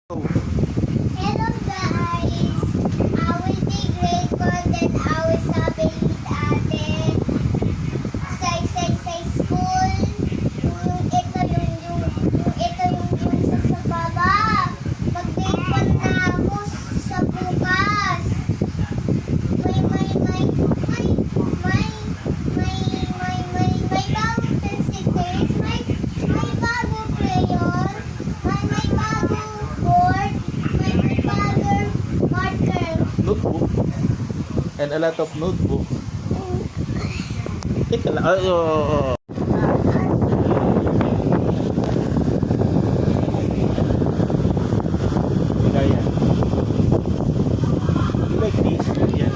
Hello guys! I will be grateful that I will sabi with ate sa school. Sa baba. Mag-grade 1 na ako sa bukas. May bagong pencil case, may bagong crayon, may bagong board, may bagong marker. Notebook. And a lot of notebook. Teka lang. Oh. Kaya. You like this? Yeah.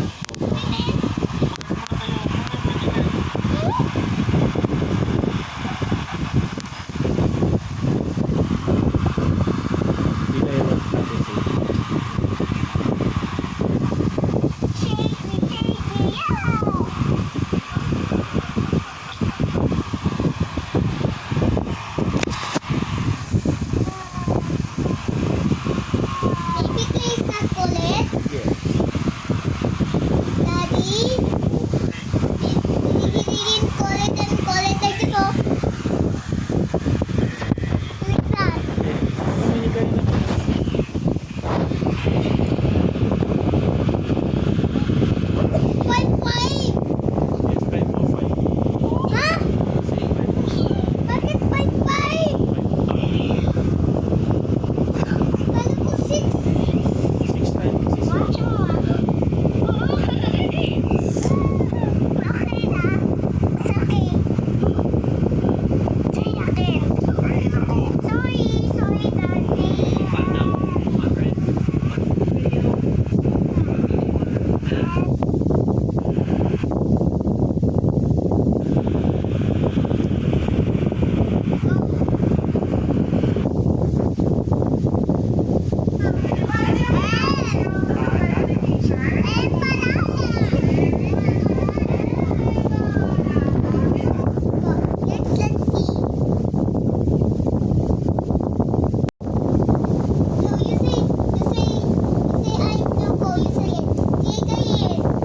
Baby, please not kulit. Daddy, hindi kulit and kulit like ito. Like that. Five. Ha? Bakit five? Kala ko six. Watch mo. Okay na. It's okay. Say akin. Sorry, Daddy.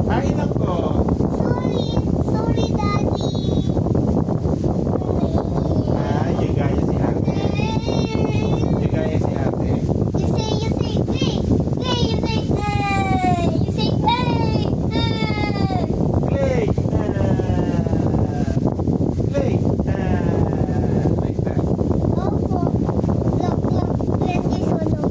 Ay, nako. Sorry, Daddy. You gaya si ate. You gaya si ate. You say play. You say play. Play. Play. Like that. Opo. Look. Let me solo.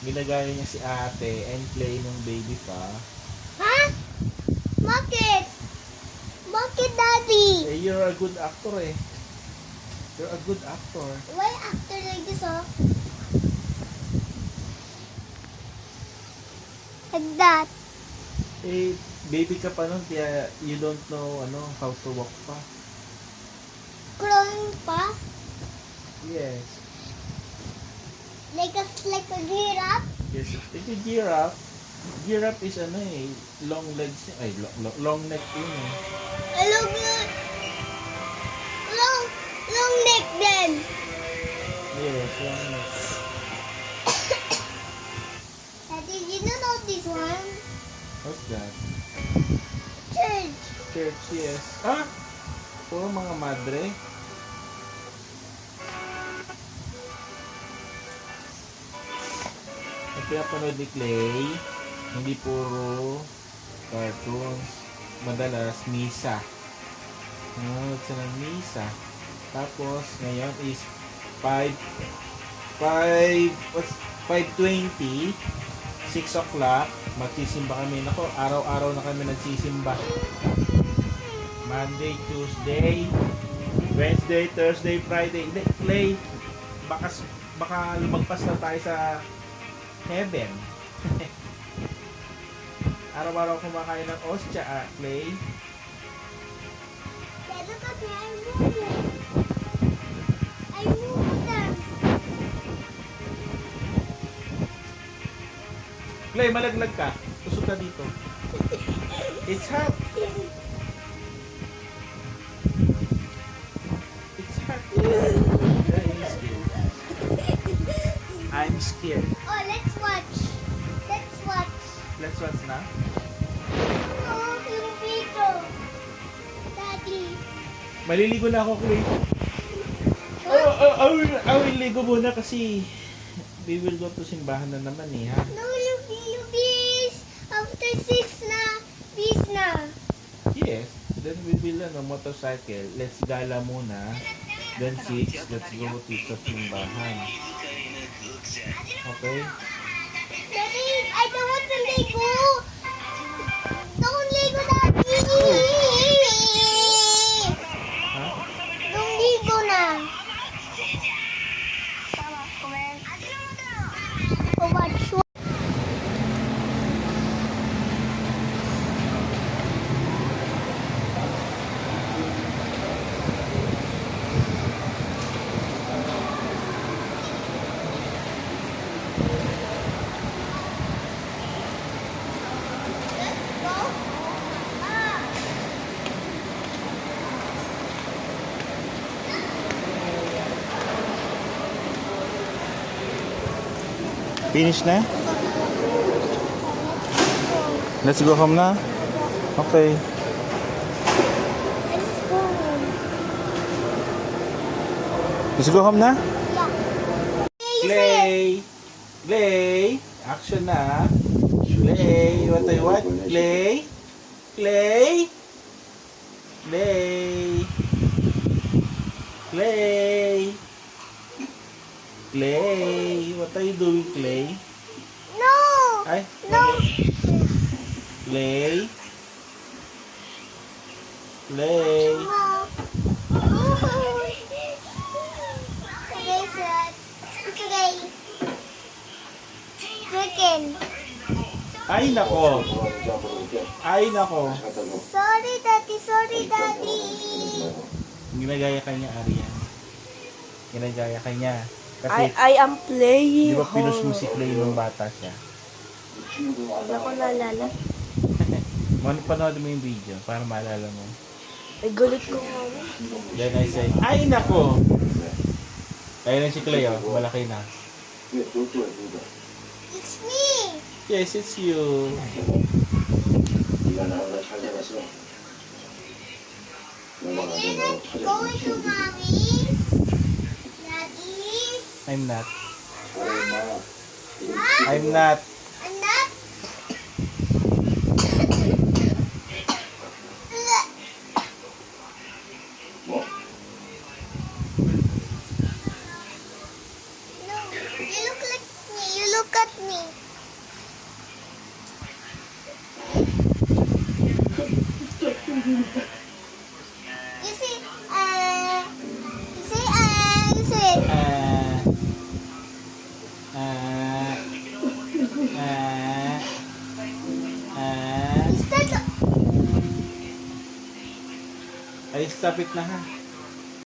Ginagaya niya si ate and play nung baby pa. Ha? Bakit? Bakit, Daddy? Eh, you're a good actor eh. You're a good actor. Why after like this, oh? Like that. Eh, baby ka pa nun, kaya you don't know how to walk pa. Crawling pa? Yes. Like a giraffe? Yes. Ito giraffe. Giraffe is long legs. Ay, long neck yun eh. Long neck then. Yes, long neck. Daddy, you don't know this one? What's that? Church. Church, yes. Ah! Puro mga madre. Ang pinapanood ni Clay, hindi puro cartoons. Madalas, misa. Nanonood siya ng misa. Tapos, ngayon is 5:20, 6 o'clock, magsisimba kami. Nako, araw-araw na kami nagsisimba. Monday, Tuesday, Wednesday, Thursday, Friday. Hindi, Clay, baka lumagpas na tayo sa heaven. Araw-araw kumakain ng ostya, Clay. Pero kasi I move them. Clay, malaglag ka. Tusok ka dito. It's hot. It's hard. I'm scared. I'm scared. Oh, let's watch. Let's watch. Let's watch na. Oh, yung video. Daddy. Maliligo na ako, Clay. I will ligo muna kasi we will go to simbahan na naman eh, ha? No, you bis. After 6 na. Bis na. Yes. Then we will, motorcycle. Let's gala muna. Then 6, let's go to sa simbahan. Okay? Daddy, I don't want to Lego. Don't Lego, Daddy. Ha? Don't Lego na. Oh, watch. Finish na? Let's go home na? Okay. Let's go. Let's go home na? Yeah. Clay! Clay! Action na. Clay! What I want? Clay! Clay! Clay! Clay! Clay! What are you doing, Clay? No. Ay! No. Clay! Clay! Okay, sir. It's okay. Chicken. Ay, nako! Ay, nako! Sorry, Daddy. Sorry, Daddy. Ginagaya ka niya, Arian. Ginagaya ka niya. Kasi, I am playing di ba pinush mo horror. si Clay nung bata siya? Wala ko naalala. Panood mo yung video para maalala mo. Ay, gulit ko nga. Then I say, ay nako! Ayun na si Clay, oh. Malaki na. It's me. Yes, it's you. Daddy, you're not going to Mommy. Daddy. I'm not. Huh? I'm not. I'm not. No, you look like me. You look at me. You see, you see, Ah. Ah. Ah. Ah. Start. Ay, stop it na ha.